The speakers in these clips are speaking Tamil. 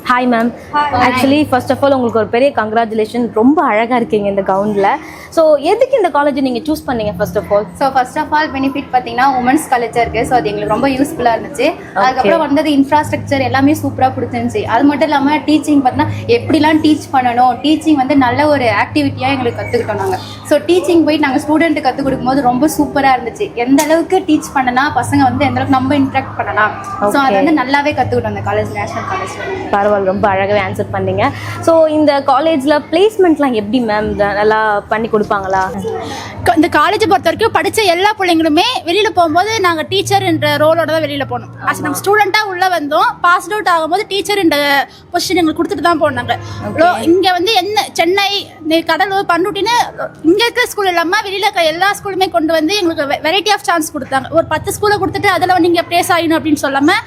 Hi ma'am. Actually first of all உங்களுக்கு ஒரு பெரிய கங்க்ராச்சுலேஷன். ரொம்ப அழகாக இருக்கீங்க இந்த கவுனில். ஸோ எதுக்கு இந்த காலேஜை நீங்கள் சூஸ் பண்ணீங்க first of all? So first of all benefit பார்த்தீங்கன்னா உமன்ஸ் காலேஜாக இருக்குது. ஸோ அது எங்களுக்கு ரொம்ப யூஸ்ஃபுல்லாக இருந்துச்சு. அதுக்கப்புறம் வந்தது இன்ஃப்ராஸ்ட்ரக்சர் எல்லாமே சூப்பராக பிடிச்சிருந்துச்சு. அது மட்டும் இல்லாமல் டீச்சிங் பார்த்தீங்கன்னா எப்படிலாம் டீச் பண்ணணும், டீச்சிங் வந்து நல்ல ஒரு ஆக்டிவிட்டியாக எங்களுக்கு கற்றுக்கிட்டோம் நாங்கள். ஸோ டீச்சிங் போய் நாங்கள் ஸ்டூடெண்ட்டு கற்றுக் கொடுக்கும்போது ரொம்ப சூப்பராக இருந்துச்சு. எந்த அளவுக்கு டீச் பண்ணனா பசங்க வந்து எந்த அளவுக்கு நம்ம இன்ட்ராக்ட் பண்ணலாம். ஸோ அதை வந்து நல்லாவே கற்றுக்கிட்டோம் அந்த காலேஜ், நேஷனல் காலேஜில். பரவாயில்ல, ரொம்ப அழகாகவே ஆன்சர் பண்ணீங்க. ஸோ இந்த காலேஜில் பிளேஸ்மெண்ட்லாம் எப்படி மேம் நல்லா பண்ணி கொடுப்பாங்களா? இந்த காலேஜை பொறுத்த வரைக்கும் படித்த எல்லா பிள்ளைங்களுமே வெளியில் போகும்போது நாங்கள் டீச்சர் என்ற ரோலோட தான் வெளியில் போனோம். அது நம்ம ஸ்டூடெண்ட்டாக உள்ளே வந்தோம், பாஸ் அவுட் ஆகும்போது டீச்சர் என்ற பொசிஷன் எங்களுக்கு கொடுத்துட்டு தான் போனாங்க. இங்கே வந்து என்ன சென்னை, கடலூர், பண்ருட்டின்னு இங்கே இருக்கிற ஸ்கூல் இல்லாமல் வெளியில் இருக்கிற எல்லா ஸ்கூலுமே கொண்டு வந்து எங்களுக்கு வெரைட்டி ஆஃப் சான்ஸ் கொடுத்தாங்க. ஒரு 10 ஸ்கூலை கொடுத்துட்டு அதில் வந்து நீங்கள் ப்ளேஸ் ஆகணும் அப்படின்னு சொல்லாமல்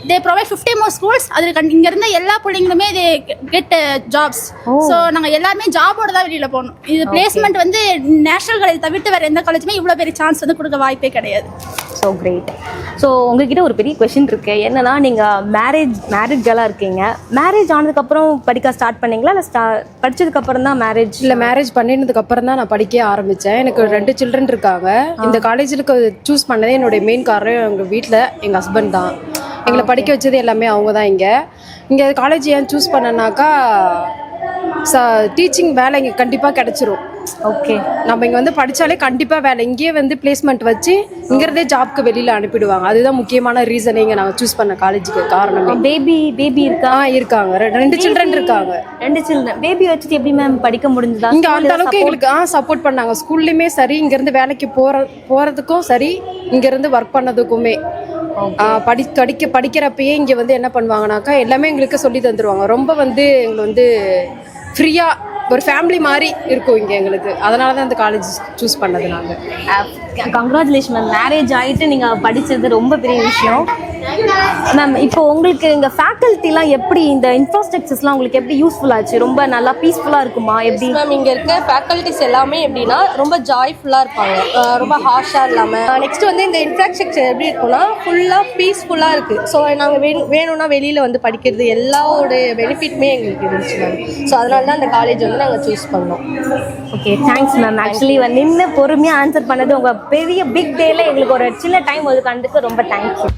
they provide 50 more schools. அதில் இங்கே இருந்த எல்லா பிள்ளைங்களுமே they get jobs. ஸோ நாங்கள் எல்லாமே ஜாபோட தான் வெளியில் போகணும். இது பிளேஸ்மெண்ட் வந்து நேஷனல் காலேஜ் தவிர்த்து வேறு எந்த காலேஜுமே இவ்வளோ பெரிய சான்ஸ் வந்து கொடுக்க வாய்ப்பே கிடையாது. So great. ஸோ உங்ககிட்ட ஒரு பெரிய கொஷின் இருக்குது. என்னன்னா, நீங்கள் மேரிட் கேர்ளாக இருக்கீங்க. மேரேஜ் ஆனதுக்கப்புறம் படிக்க ஸ்டார்ட் பண்ணீங்களா இல்லை படித்ததுக்கப்புறம் தான் மேரேஜ்? இல்லை, மேரேஜ் பண்ணினதுக்கப்புறம் தான் நான் படிக்க ஆரம்பித்தேன். எனக்கு 2 சில்ட்ரன் இருக்காங்க. இந்த காலேஜுக்கு சூஸ் பண்ணதே என்னுடைய மெயின் காரணம் எங்கள் வீட்டில் எங்கள் ஹஸ்பண்ட் தான். எங்களை படிக்க வச்சது எல்லாமே அவங்க தான். இங்கே காலேஜ் ஏன் சூஸ் பண்ணனாக்கா, டீச்சிங் வேலை இங்கே கண்டிப்பாக கிடச்சிரும். ஓகே, நம்ம இங்கே வந்து படித்தாலே கண்டிப்பாக வேலை, இங்கேயே வந்து பிளேஸ்மெண்ட் வச்சு இங்கிறதே ஜாப்க்கு வெளியில் அனுப்பிடுவாங்க. அதுதான் முக்கியமான ரீசன் இங்கே நாங்கள் சூஸ் பண்ண காலேஜுக்கு காரணமே. பேபி இருக்காங்க, 2 சில்ட்ரன் இருக்காங்க. 2 சில்ட்ரன். பேபி வச்சுட்டு எப்படி மேம் படிக்க முடிஞ்சதா? இங்கே அந்த அளவுக்கு எங்களுக்கு சப்போர்ட் பண்ணாங்க. ஸ்கூல்லையுமே சரி, இங்கேருந்து வேலைக்கு போகிறதுக்கும் சரி, இங்கேருந்து ஒர்க் பண்ணதுக்குமே படிக்கிறப்பயே இங்கே வந்து என்ன பண்ணுவாங்கனாக்கா எல்லாமே எங்களுக்கு சொல்லி தந்துடுவாங்க. ரொம்ப வந்து எங்களை வந்து ஃப்ரீயாக ஒரு ஃபேமிலி மாதிரி இருக்கும் இங்கே எங்களுக்கு. அதனால தான் இந்த காலேஜ் சூஸ் பண்ணது நாங்கள். Congratulation ma'am. மேரேஜ் ஆகிட்டு நீங்கள் படித்தது ரொம்ப பெரிய விஷயம் மேம். இப்போ உங்களுக்கு இங்கே ஃபேக்கல்ட்டிலாம் எப்படி, இந்த இன்ஃப்ராஸ்ட்ரக்சர்ஸ்லாம் உங்களுக்கு எப்படி யூஸ்ஃபுல் ஆச்சு? ரொம்ப நல்லா பீஸ்ஃபுல்லாக இருக்குமா எப்படி மேம்? இங்கே இருக்க ஃபேக்கல்ட்டிஸ் எல்லாமே எப்படின்னா ரொம்ப ஜாய்ஃபுல்லாக இருப்பாங்க, ரொம்ப ஹார்ஷாக இல்லாமல். நெக்ஸ்ட் வந்து இந்த இன்ஃப்ராஸ்ட்ரக்சர் எப்படி இருக்குன்னா ஃபுல்லாக பீஸ்ஃபுல்லாக இருக்குது. ஸோ நாங்கள் வேணும்னா வெளியில் வந்து படிக்கிறது எல்லாவோடைய பெனிஃபிட்மே எங்களுக்கு இருந்துச்சு மேம். ஸோ அதனால தான் அந்த காலேஜ் வந்து நாங்கள் சூஸ் பண்ணோம். Okay, thanks ma'am. ஆக்சுவலி நின்று பொறுமையாக ஆன்சர் பண்ணது, உங்கள் பெரிய பிக் டேல எங்களுக்கு ஒரு சின்ன டைம் ஒதுக்கானதுக்கு ரொம்ப தேங்க்யூ.